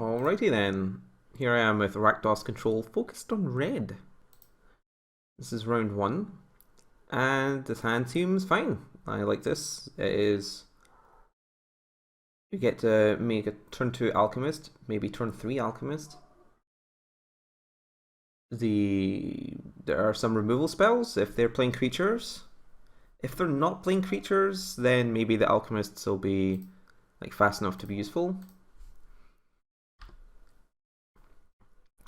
Alrighty then. Here I am with Rakdos control focused on red. This is round 1. And this hand seems fine. I like this. It is... You get to make a turn 2 Alchemist, maybe turn 3 Alchemist. There are some removal spells if they're playing creatures. If they're not playing creatures, then maybe the Alchemists will be fast enough to be useful.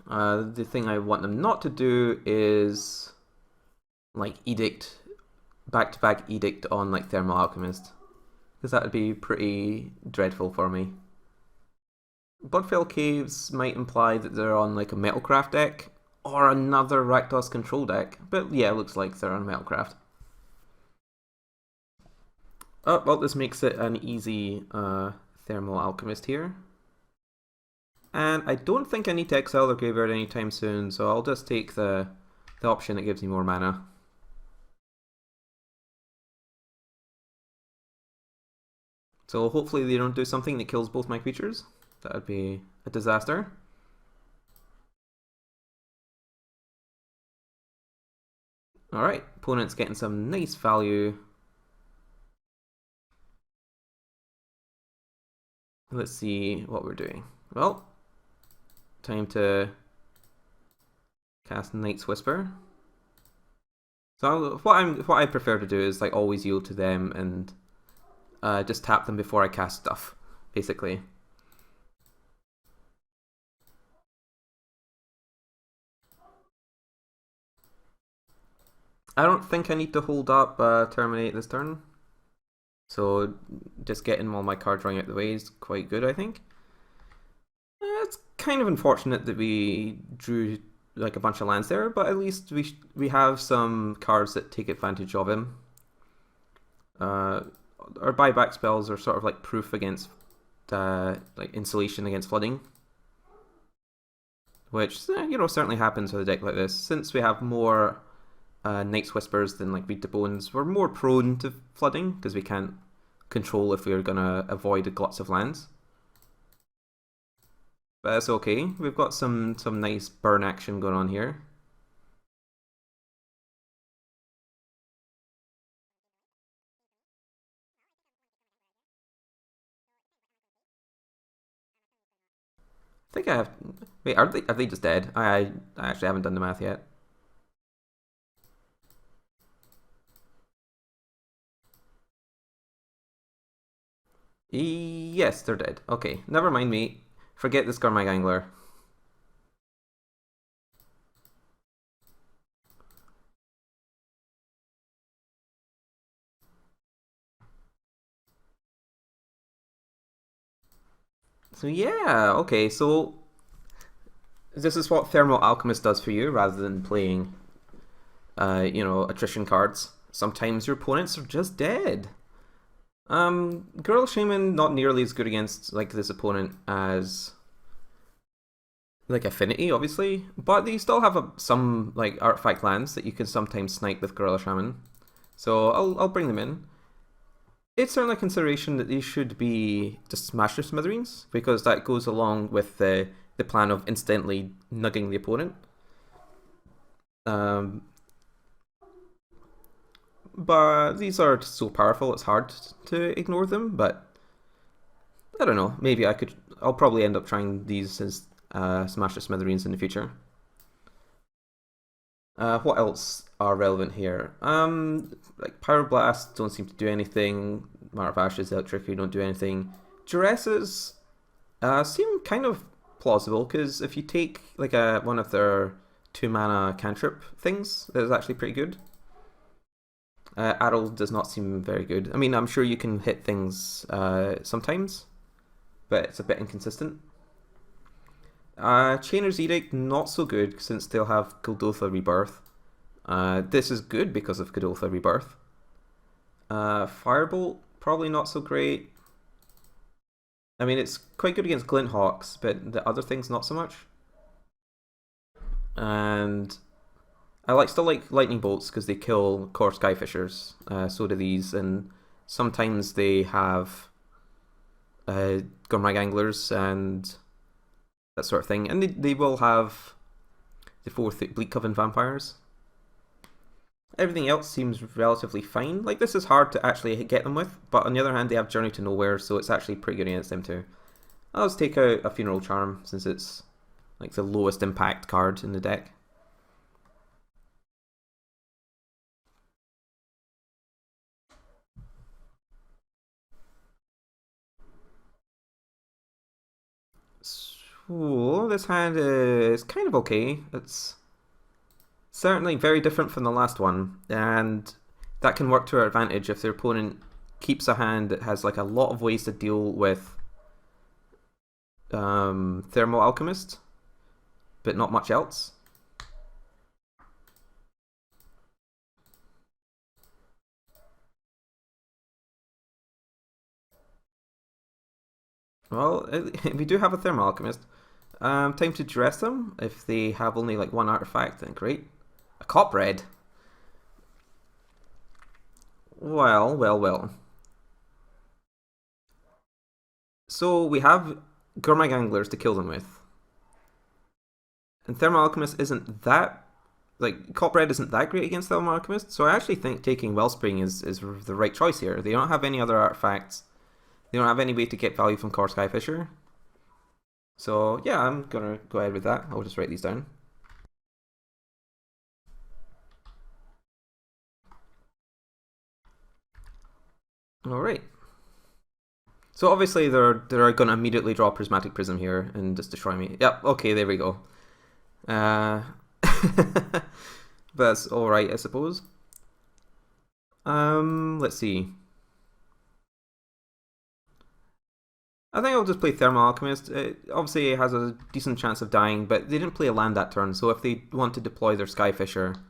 The thing I want them not to do is Edict, back-to-back Edict on Thermo Alchemist, because that would be pretty dreadful for me. Bloodfell Caves might imply that they're on a Metalcraft deck, or another Rakdos control deck, but yeah, it looks like they're on Metalcraft. Oh, well, this makes it an easy Thermo Alchemist here. And I don't think I need to exile the graveyard anytime soon, so I'll just take the option that gives me more mana. So hopefully they don't do something that kills both my creatures. That would be a disaster. Alright, opponent's getting some nice value. Let's see what we're doing. Well, time to cast Night's Whisper. So what I prefer to do is always yield to them and just tap them before I cast stuff, basically. I don't think I need to hold up Terminate this turn. So just getting all my cards running out the way is quite good, I think. It's kind of unfortunate that we drew a bunch of lands there, but at least we have some cards that take advantage of him. Our buyback spells are sort of proof against insulation against flooding, which certainly happens with a deck like this. Since we have more Night's Whispers than Beat the Bones, we're more prone to flooding because we can't control if we're gonna avoid gluts of lands. But that's okay. We've got some nice burn action going on here. I think I have. Wait, are they just dead? I actually haven't done the math yet. Yes, they're dead. Okay, never mind me. Forget this Gurmag Angler. So yeah, okay, so this is what Thermo Alchemist does for you rather than playing, attrition cards. Sometimes your opponents are just dead. Gorilla Shaman not nearly as good against this opponent as Affinity, obviously, but they still have some artifact lands that you can sometimes snipe with Gorilla Shaman. So I'll bring them in. It's certainly a consideration that these should be just smash to smithereens, because that goes along with the plan of instantly nugging the opponent. But these are so powerful it's hard to ignore them, but I don't know, maybe I'll probably end up trying these as smash to smithereens in the future. What else are relevant here? Pyroblast don't seem to do anything. Mar of Ashes, Electric don't do anything. Duresses seem kind of plausible, because if you take one of their 2-mana cantrip things, that is actually pretty good. Addle does not seem very good. I mean, I'm sure you can hit things sometimes, but it's a bit inconsistent. Chainer's Edict, not so good, since they'll have Kuldotha Rebirth. This is good because of Kuldotha Rebirth. Firebolt, probably not so great. I mean, it's quite good against Glinthawks, but the other things not so much. And I still like Lightning Bolts because they kill core Skyfishers. So do these, and sometimes they have Gurmag Anglers, and that sort of thing. And they will have the 4th Bleak Coven Vampires. Everything else seems relatively fine. Like, this is hard to actually get them with, but on the other hand, they have Journey to Nowhere, so it's actually pretty good against them too. I'll just take out a Funeral Charm, since it's like the lowest impact card in the deck. So, this hand is kind of okay. It's certainly very different from the last one, and that can work to our advantage if their opponent keeps a hand that has like a lot of ways to deal with Thermo Alchemist, but not much else. Well, we do have a Thermo Alchemist. Time to dress them. If they have only like one artifact, then great. A Copred. Well. So we have Gurmag Anglers to kill them with. And Thermal Alchemist isn't that... Like, Copred isn't that great against Thermal Alchemist, so I actually think taking Wellspring is the right choice here. They don't have any other artifacts. They don't have any way to get value from Core Skyfisher. So, yeah, I'm gonna go ahead with that. I'll just write these down. Alright. So obviously they're going to immediately draw Prismatic Prism here and just destroy me. Yep, okay, there we go. That's alright, I suppose. Let's see. I think I'll just play Thermal Alchemist. Obviously it has a decent chance of dying, but they didn't play a land that turn, so if they want to deploy their Skyfisher...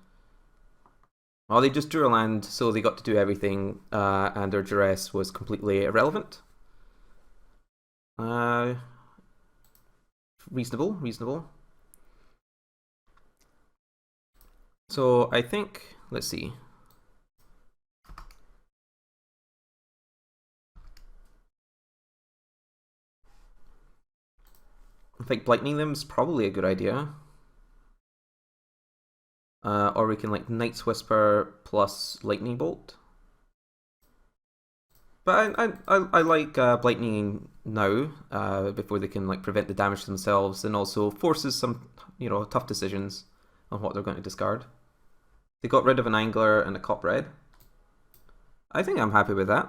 Well, they just drew a land, so they got to do everything, and their duress was completely irrelevant. Reasonable. So I think, let's see. I think Blightning them is probably a good idea. Or we can like Night's Whisper plus Lightning Bolt. But I like Blightning now, before they can like prevent the damage to themselves, and also forces some, you know, tough decisions on what they're going to discard. They got rid of an Angler and a Copred. I think I'm happy with that.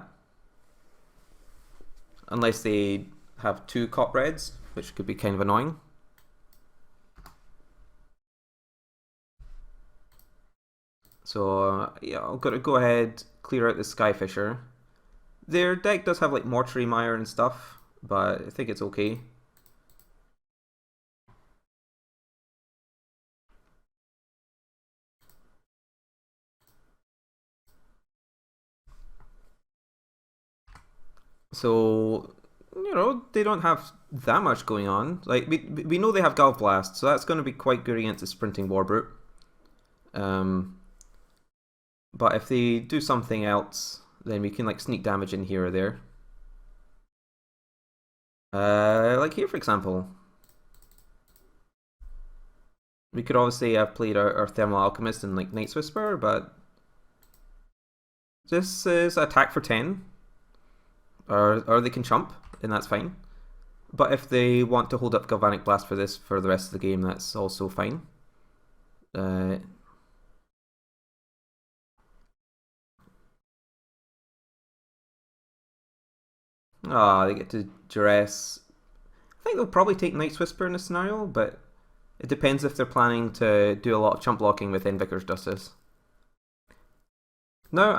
Unless they have 2 Copreds, which could be kind of annoying. So yeah, I've got to go ahead, clear out the Skyfisher. Their deck does have like Mortuary Mire and stuff, but I think it's okay. So, you know, they don't have that much going on. Like, we know they have Galv Blast, so that's going to be quite good against the Sprinting Warbrute. But if they do something else, then we can like sneak damage in here or there. Like here, for example. We could obviously have played our Thermal Alchemist and like Night's Whisper, but this is attack for 10. Or they can chump, and that's fine. But if they want to hold up Galvanic Blast for this for the rest of the game, that's also fine. They get to duress. I think they'll probably take Night's Whisper in this scenario, but it depends if they're planning to do a lot of chump blocking with Invicar's Justice. No,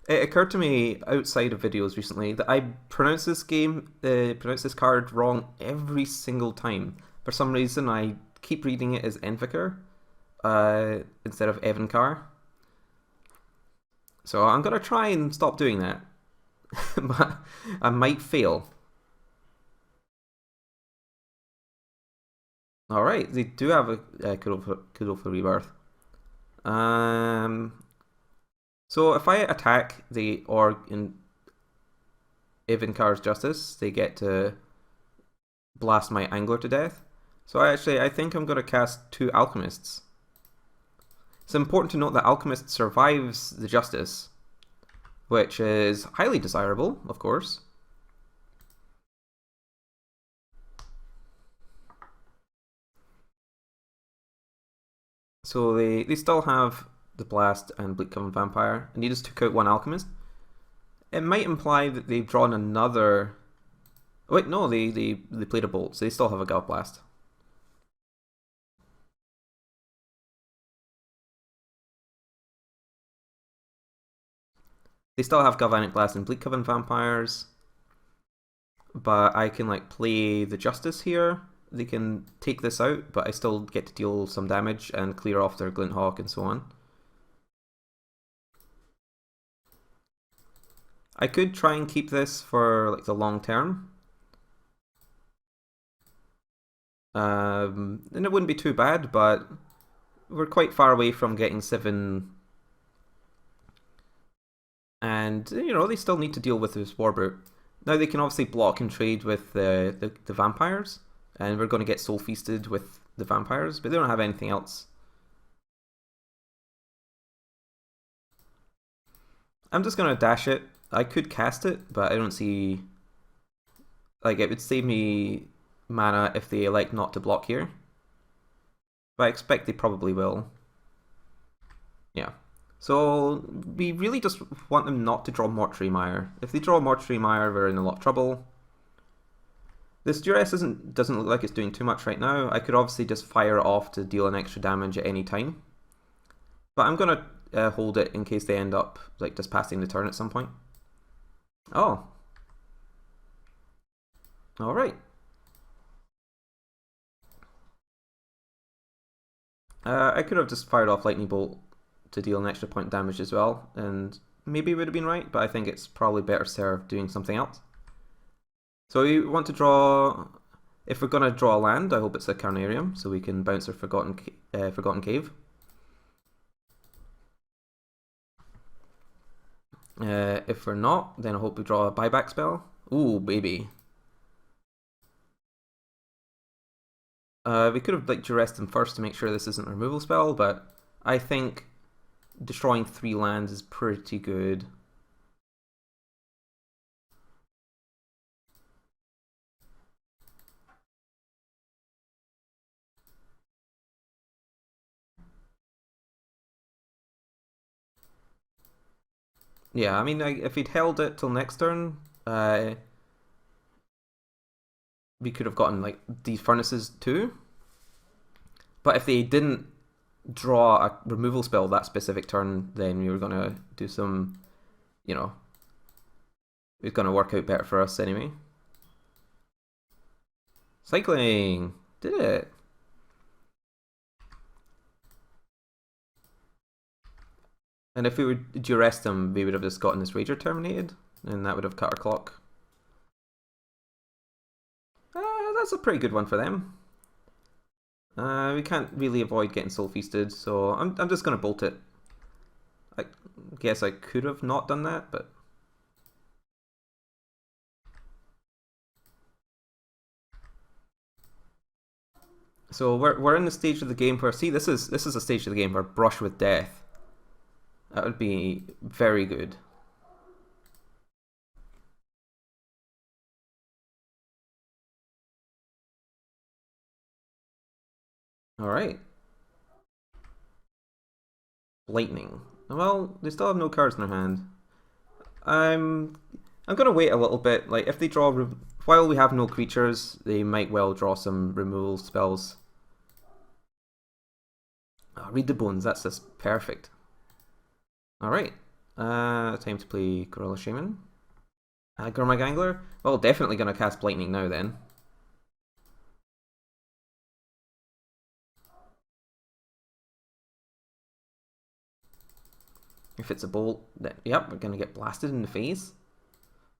it occurred to me outside of videos recently that I pronounce this card wrong every single time. For some reason, I keep reading it as Envicar instead of Evencar. So I'm gonna try and stop doing that, but I might fail. All right, they do have a Kudo for Rebirth. So if I attack the Org in Evencar's Justice, they get to blast my Angler to death. So I think I'm going to cast 2 Alchemists. It's important to note that Alchemist survives the Justice, which is highly desirable, of course. So they still have the Blast and Bleak Coven Vampire, and you just took out 1 Alchemist. It might imply that they've drawn another... Wait, no, they played a Bolt, so they still have a Gale Blast. They still have Galvanic Blast and Bleak Coven Vampires, but I can like play the Justice here. They can take this out, but I still get to deal some damage and clear off their Glint Hawk and so on. I could try and keep this for like the long term. And it wouldn't be too bad, but we're quite far away from getting 7. And, you know, they still need to deal with this Warbrute. Now they can obviously block and trade with the vampires, and we're going to get Soul Feasted with the vampires, but they don't have anything else. I'm just going to dash it. I could cast it, but I don't see... Like, it would save me mana if they elect not to block here. But I expect they probably will. Yeah. So we really just want them not to draw Mortuary Mire. If they draw Mortuary Mire, we're in a lot of trouble. This Duress doesn't look like it's doing too much right now. I could obviously just fire it off to deal an extra damage at any time. But I'm going to hold it in case they end up like just passing the turn at some point. Oh. Alright. I could have just fired off Lightning Bolt to deal an extra point damage as well, and maybe it would have been right, but I think it's probably better served doing something else. So we want to draw, if we're going to draw a land, I hope it's a Carnarium, so we can bounce our Forgotten Cave. If we're not, then I hope we draw a buyback spell. Ooh, baby. We could have like duressed them first to make sure this isn't a removal spell, but I think destroying 3 lands is pretty good. Yeah, I mean, if he'd held it till next turn, we could have gotten like these furnaces too. But if they didn't draw a removal spell that specific turn, then we were going to do some, you know, it's going to work out better for us anyway. Cycling! Did it! And if we would duress them, we would have just gotten this Rager terminated, and that would have cut our clock. That's a pretty good one for them. We can't really avoid getting Soul Feasted, so I'm just going to bolt it. I guess I could have not done that, but... So we're in the stage of the game where, see, this is a stage of the game where Brush with Death. That would be very good. Alright. Lightning. Well, they still have no cards in their hand. I'm gonna wait a little bit. Like, if they draw... While we have no creatures, they might well draw some removal spells. Oh, read the bones, that's just perfect. Alright. Time to play Gorilla Shaman. Gurmag Angler? Well, definitely gonna cast Lightning now then. If it's a bolt, then yep, we're gonna get blasted in the face.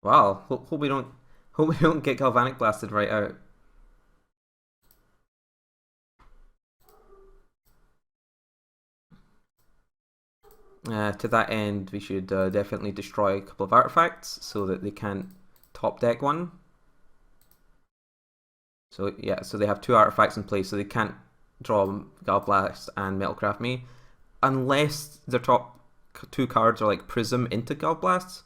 Wow, hope we don't get Galvanic blasted right out. To that end, we should definitely destroy a couple of artifacts so that they can't top deck one. So yeah, so they have 2 artifacts in play, so they can't draw Galblast and Metalcraft me, unless their top 2 cards are like Prism into Galblasts.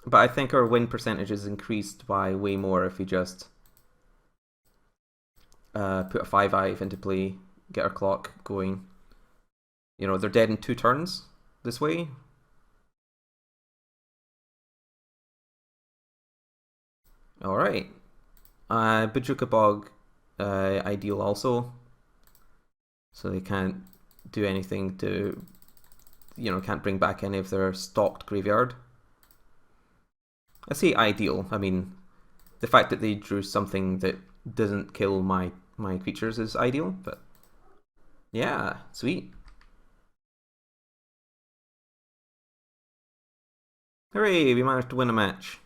But I think our win percentage is increased by way more if we just put a 5-5 into play, get our clock going. You know, they're dead in 2 turns this way. Alright. Bajuka Bog ideal also. So they can't do anything to, you know, can't bring back any of their stocked graveyard. I say ideal, I mean, the fact that they drew something that doesn't kill my creatures is ideal, but yeah, sweet. Hooray, we managed to win a match.